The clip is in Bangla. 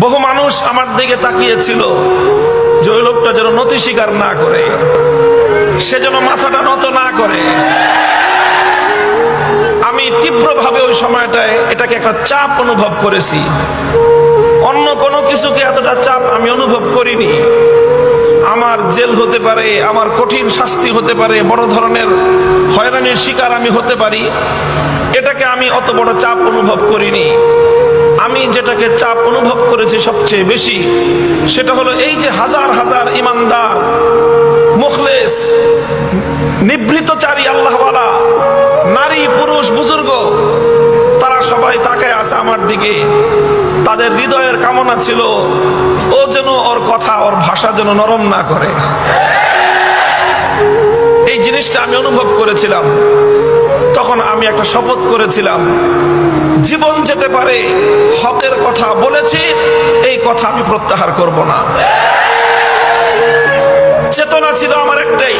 বহু মানুষ আমার দিকে তাকিয়েছিল যে ওই লোকটা যেন নতি স্বীকার না করে, সে যেন মাথাটা নত না করে। আমি তীব্রভাবে ওই সময়টায় এটাকে একটা চাপ অনুভব করেছি। অন্য কোনো কিছুকে এতটা চাপ আমি অনুভব করিনি। আমার জেল হতে পারে, আমার কঠিন শাস্তি হতে পারে, বড় ধরনের হয়রানির শিকার আমি হতে পারি, এটাকে আমি অত বড় চাপ অনুভব করিনি। আমি যেটাকে চাপ অনুভব করেছি সবচেয়ে বেশি, সেটা হলো এই যে হাজার হাজার ইমানদার, মুখলেস, নিভৃতচারী আল্লাহওয়ালা নারী, পুরুষ, বুজুর্গ, তারা সবাই তাকায় আছে আমার দিকে। তাদের হৃদয়ের কামনা ছিল ও যেন ওর কথা, ওর ভাষা যেন নরম না করে। এই জিনিসটা আমি অনুভব করেছিলাম। তখন আমি একটা শপথ করেছিলাম, জীবন যেতে পারে, হকের কথা বলেছি, এই কথা আমি প্রত্যাহার করব না। চেতনা ছিল আমার একটাই,